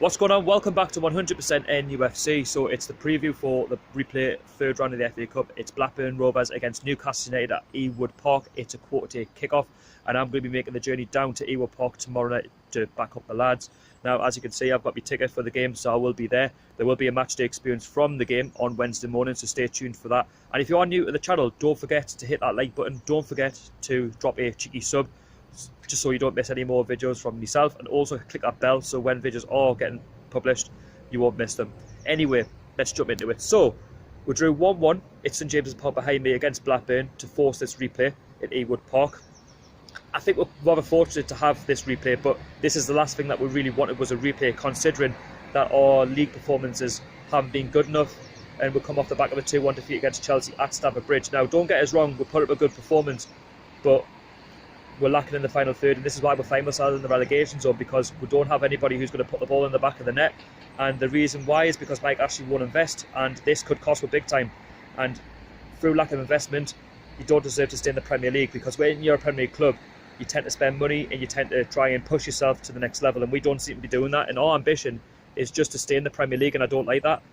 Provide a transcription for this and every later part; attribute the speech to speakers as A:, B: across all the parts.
A: What's going on? Welcome back to 100% NUFC. So it's the preview for the replay third round of the FA Cup. It's Blackburn Rovers against Newcastle United at Ewood Park. It's a quarter-day kickoff, and I'm going to be making the journey down to Ewood Park tomorrow night to back up the lads. Now, as you can see, I've got my ticket for the game, so I will be there. There will be a match day experience from the game on Wednesday morning, so stay tuned for that. And if you are new to the channel, don't forget to hit that like button. Don't forget to drop a cheeky sub, just so you don't miss any more videos from myself, and also click that bell so when videos are getting published you won't miss them. Anyway, let's jump into it. So we drew 1-1 at St James's Park behind me against Blackburn to force this replay at Ewood Park. I think we're rather fortunate to have this replay, but this is the last thing that we really wanted, was a replay, considering that our league performances haven't been good enough, and we'll come off the back of a 2-1 defeat against Chelsea at Stamford Bridge. Now, don't get us wrong, we put up a good performance, but we're lacking in the final third, and this is why we find ourselves in the relegation zone, because we don't have anybody who's going to put the ball in the back of the net. And the reason why is because Mike Ashley won't invest, and this could cost us big time. And through lack of investment, you don't deserve to stay in the Premier League, because when you're a Premier League club, you tend to spend money and you tend to try and push yourself to the next level, and we don't seem to be doing that. And our ambition is just to stay in the Premier League, and I don't like that.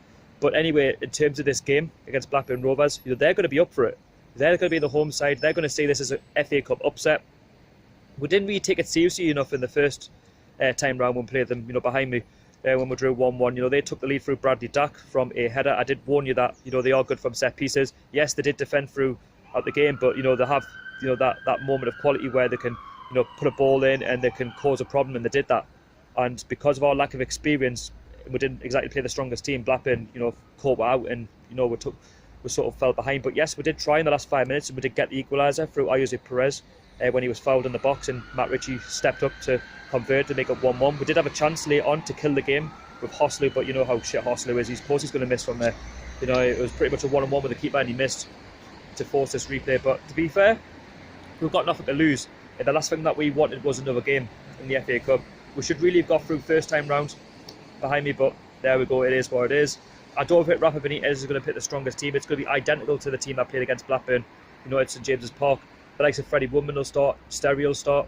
A: But anyway, in terms of this game against Blackburn Rovers, they're going to be up for it. They're going to be the home side. They're going to see this as a FA Cup upset. We didn't really take it seriously enough in the first time round when we played them, behind me, when we drew 1-1. They took the lead through Bradley Dack from a header. I did warn you that, they are good from set pieces. Yes, they did defend throughout the game, but, they have, that moment of quality where they can, put a ball in and they can cause a problem, and they did that. And because of our lack of experience, we didn't exactly play the strongest team. Blackburn, caught out, and, we sort of fell behind. But yes, we did try in the last 5 minutes, and we did get the equaliser through Ayoze Perez. When he was fouled in the box, and Matt Ritchie stepped up to convert to make it 1-1. We did have a chance late on to kill the game with Hoslu, but you know how shit Hoslu is. Of course he's going to miss from there. It was pretty much a 1-on-1 with the keeper, and he missed to force this replay. But to be fair, we've got nothing to lose. And the last thing that we wanted was another game in the FA Cup. We should really have got through first time round behind me, but there we go. It is what it is. I don't think Rafa Benitez is going to pick the strongest team. It's going to be identical to the team that played against Blackburn. At St James's Park. The likes of Freddie Woodman will start, Sterry will start,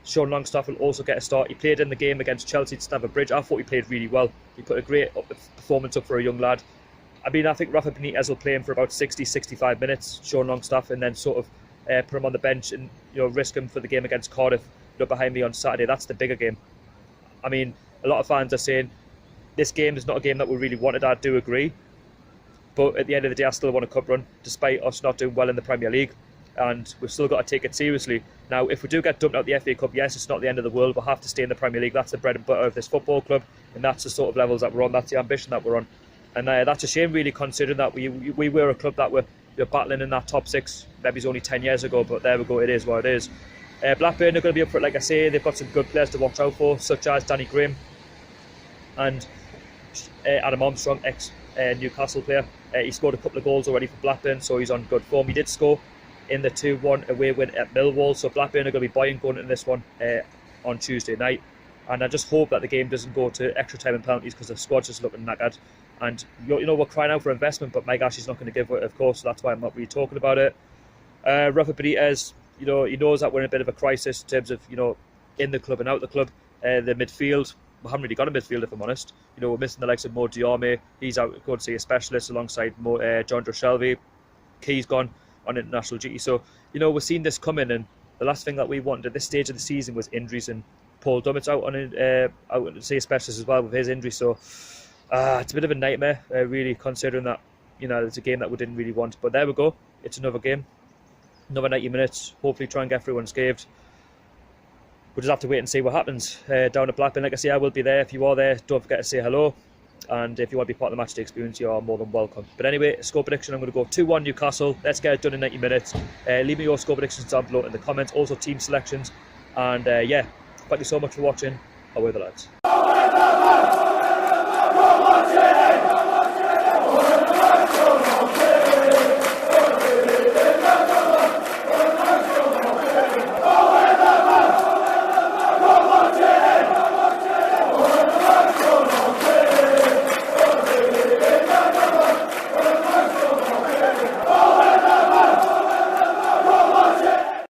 A: Sean Longstaff will also get a start. He played in the game against Chelsea at Stamford Bridge. I thought he played really well. He put a great performance up for a young lad. I think Rafa Benitez will play him for about 60-65 minutes, Sean Longstaff, and then sort of put him on the bench and risk him for the game against Cardiff behind me on Saturday. That's the bigger game. A lot of fans are saying this game is not a game that we really wanted. I do agree. But at the end of the day, I still want a cup run, despite us not doing well in the Premier League. And we've still got to take it seriously. Now, if we do get dumped out the FA Cup, yes, it's not the end of the world. We'll have to stay in the Premier League. That's the bread and butter of this football club, and that's the sort of levels that we're on. That's the ambition that we're on. And that's a shame, really, considering that we were a club that were battling in that top six. Maybe it's only 10 years ago, but there we go. It is what it is. Blackburn are going to be up for it, like I say. They've got some good players to watch out for, such as Danny Graham and Adam Armstrong, ex-Newcastle player. He scored a couple of goals already for Blackburn, so he's on good form. He did score in the 2-1 away win at Millwall, so Blackburn are going to be buoyant going into this one on Tuesday night. And I just hope that the game doesn't go to extra time and penalties, because the squad's just looking knackered. And we're crying out for investment, but Mike Ashley's not going to give it, of course, so that's why I'm not really talking about it. Rafa Benitez, he knows that we're in a bit of a crisis in terms of in the club and out the club. The midfield, we haven't really got a midfield, if I'm honest. We're missing the likes of Mo Diarme. He's out going to see a specialist alongside John Shelby. Key's gone on international duty. So, we're seeing this coming, and the last thing that we wanted at this stage of the season was injuries, and Paul Dummett's out to see a specialist as well with his injury. So, it's a bit of a nightmare, really, considering that, it's a game that we didn't really want. But there we go. It's another game. Another 90 minutes. Hopefully try and get through unscathed. We'll just have to wait and see what happens down at Blackburn. Like I say, I will be there. If you are there, don't forget to say hello. And if you want to be part of the matchday experience, you are more than welcome. But anyway, score prediction, I'm going to go 2-1 Newcastle. Let's get it done in 90 minutes. Leave me your score predictions down below in the comments. Also team selections. And yeah, thank you so much for watching. Away the lads.